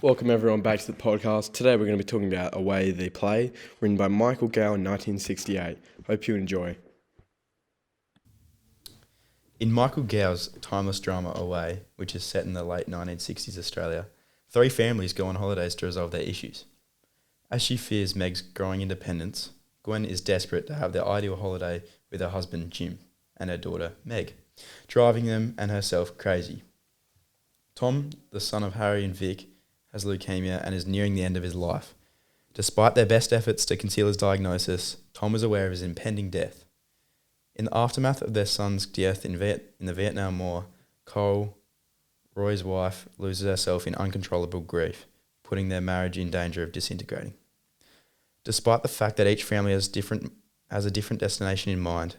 Welcome everyone back to the podcast. Today we're going to be talking about Away the Play, written by Michael Gale in 1968. Hope you enjoy. In Michael Gale's timeless drama Away, which is set in the late 1960s Australia, three families go on holidays to resolve their issues. As she fears Meg's growing independence, Gwen is desperate to have their ideal holiday with her husband Jim and her daughter Meg, driving them and herself crazy. Tom, the son of Harry and Vic, has leukemia and is nearing the end of his life. Despite their best efforts to conceal his diagnosis, Tom is aware of his impending death. In the aftermath of their son's death in the Vietnam War, Cole, Roy's wife, loses herself in uncontrollable grief, putting their marriage in danger of disintegrating. Despite the fact that each family has a different destination in mind,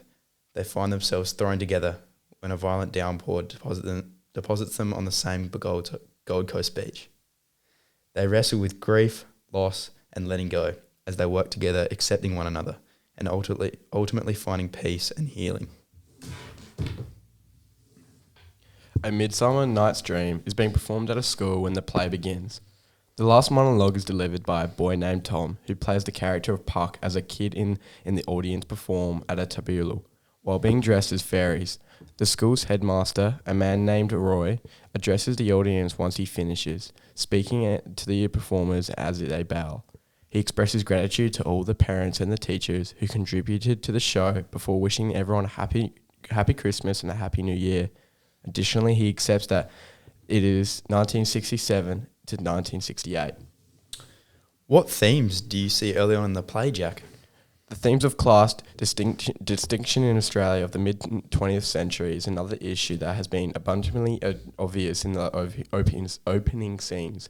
they find themselves thrown together when a violent downpour deposits them on the same Gold Coast beach. They wrestle with grief, loss, and letting go as they work together, accepting one another, and ultimately finding peace and healing. A Midsummer Night's Dream is being performed at a school when the play begins. The last monologue is delivered by a boy named Tom, who plays the character of Puck as a kid in the audience perform at a tableau, while being dressed as fairies. The school's headmaster, a man named Roy, addresses the audience once he finishes, speaking to the performers as they bow. He expresses gratitude to all the parents and the teachers who contributed to the show before wishing everyone a happy Christmas and a happy New Year. Additionally, he accepts that it is 1967 to 1968. What themes do you see early on in the play, Jack? The themes of class distinction in Australia of the mid-20th century is another issue that has been abundantly obvious in the opening scenes.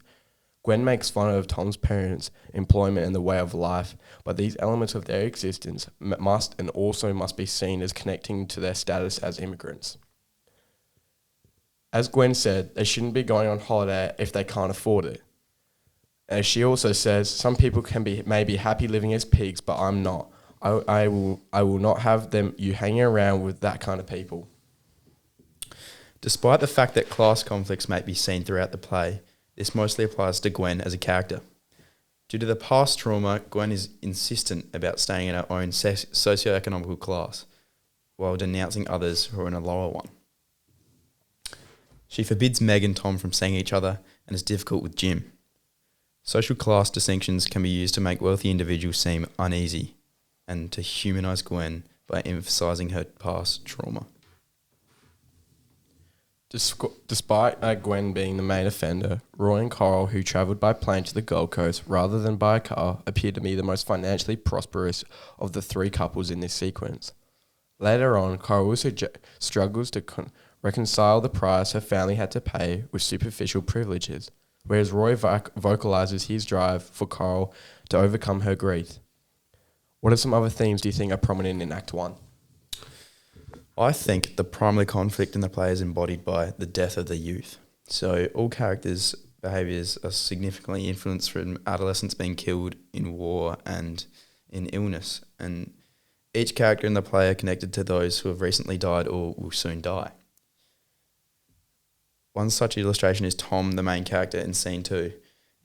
Gwen makes fun of Tom's parents' employment and the way of life, but these elements of their existence must be seen as connecting to their status as immigrants. As Gwen said, they shouldn't be going on holiday if they can't afford it. As she also says, some people may be happy living as pigs, but I'm not. I will not have you hanging around with that kind of people. Despite the fact that class conflicts may be seen throughout the play, this mostly applies to Gwen as a character. Due to the past trauma, Gwen is insistent about staying in her own socio-economical class, while denouncing others who are in a lower one. She forbids Meg and Tom from seeing each other and is difficult with Jim. Social class distinctions can be used to make wealthy individuals seem uneasy and to humanise Gwen by emphasising her past trauma. Despite Gwen being the main offender, Roy and Coral, who travelled by plane to the Gold Coast rather than by a car, appear to be the most financially prosperous of the three couples in this sequence. Later on, Coral struggles to reconcile the price her family had to pay with superficial privileges, whereas Roy vocalises his drive for Coral to overcome her grief. What are some other themes do you think are prominent in Act 1? I think the primary conflict in the play is embodied by the death of the youth. So all characters' behaviours are significantly influenced from adolescents being killed in war and in illness, and each character in the play are connected to those who have recently died or will soon die. One such illustration is Tom, the main character in scene 2,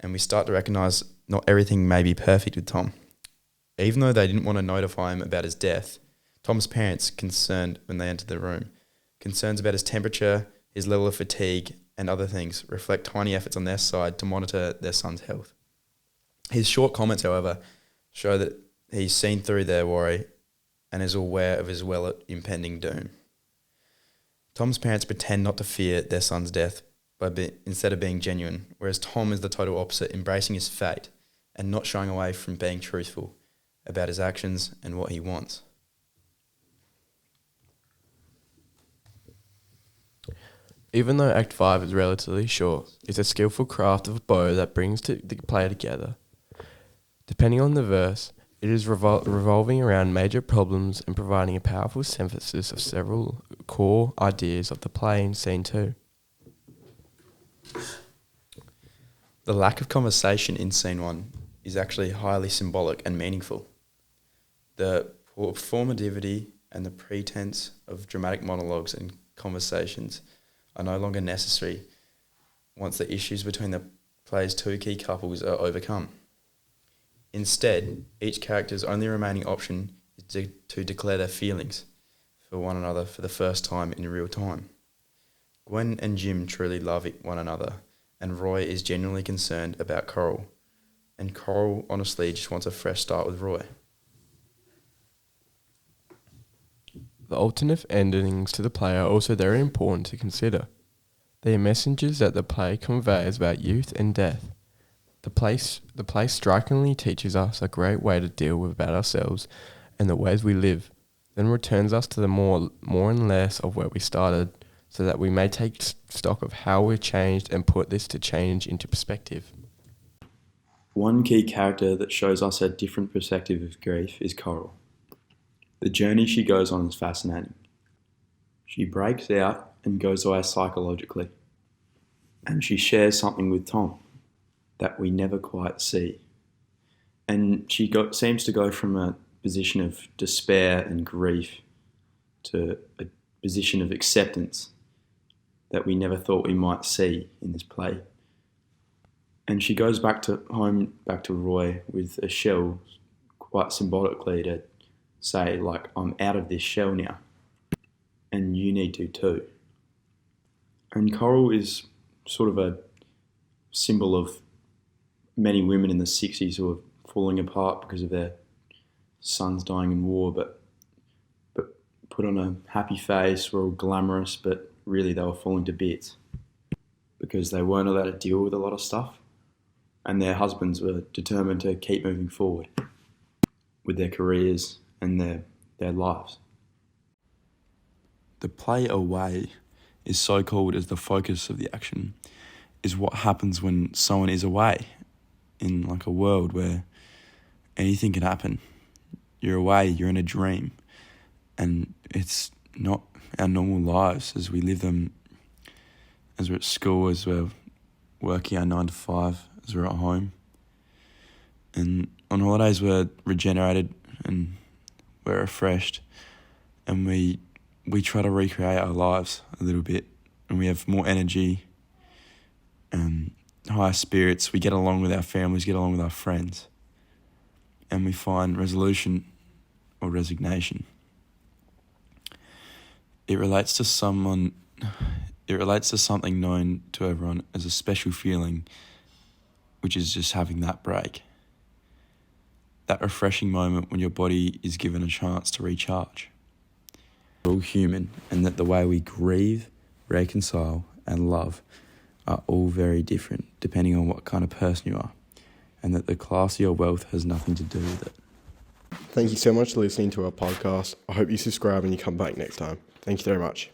and we start to recognise not everything may be perfect with Tom. Even though they didn't want to notify him about his death, Tom's parents, concerned when they entered the room, concerns about his temperature, his level of fatigue, and other things, reflect tiny efforts on their side to monitor their son's health. His short comments, however, show that he's seen through their worry and is aware of his impending doom. Tom's parents pretend not to fear their son's death instead of being genuine, whereas Tom is the total opposite, embracing his fate and not shying away from being truthful about his actions and what he wants. Even though Act 5 is relatively short, it's a skillful craft of bow that brings the play together. Depending on the verse, it is revolving around major problems and providing a powerful synthesis of several core ideas of the play in Scene 2. The lack of conversation in Scene 1 is actually highly symbolic and meaningful. The performativity and the pretense of dramatic monologues and conversations are no longer necessary once the issues between the play's two key couples are overcome. Instead, each character's only remaining option is to declare their feelings for one another for the first time in real time. Gwen and Jim truly love one another, and Roy is genuinely concerned about Coral, and Coral honestly just wants a fresh start with Roy. The alternate endings to the play are also very important to consider. They are messages that the play conveys about youth and death. The play strikingly teaches us a great way to deal with about ourselves and the ways we live, then returns us to the more and less of where we started, so that we may take stock of how we've changed and put this to change into perspective. One key character that shows us a different perspective of grief is Coral. The journey she goes on is fascinating. She breaks out and goes away psychologically, and she shares something with Tom that we never quite see. And she seems to go from a position of despair and grief to a position of acceptance that we never thought we might see in this play. And she goes back to Roy with a shell, quite symbolically, to say, like, I'm out of this shell now, and you need to too. And Coral is sort of a symbol of many women in the 60s who are falling apart because of their sons dying in war, but put on a happy face, were all glamorous, but really they were falling to bits because they weren't allowed to deal with a lot of stuff, and their husbands were determined to keep moving forward with their careers and their lives. The play Away is so called as the focus of the action is what happens when someone is away in like a world where anything can happen. You're away, you're in a dream, and it's not our normal lives as we live them, as we're at school, as we're working our 9 to 5, as we're at home. And on holidays we're regenerated and we're refreshed, and we try to recreate our lives a little bit, and we have more energy and higher spirits. We get along with our families, get along with our friends, and we find resolution or resignation. It relates to something known to everyone as a special feeling, which is just having that break. That refreshing moment when your body is given a chance to recharge. We're all human, and that the way we grieve, reconcile, and love are all very different depending on what kind of person you are, and that the class of your wealth has nothing to do with it. Thank you so much for listening to our podcast. I hope you subscribe and you come back next time. Thank you very much.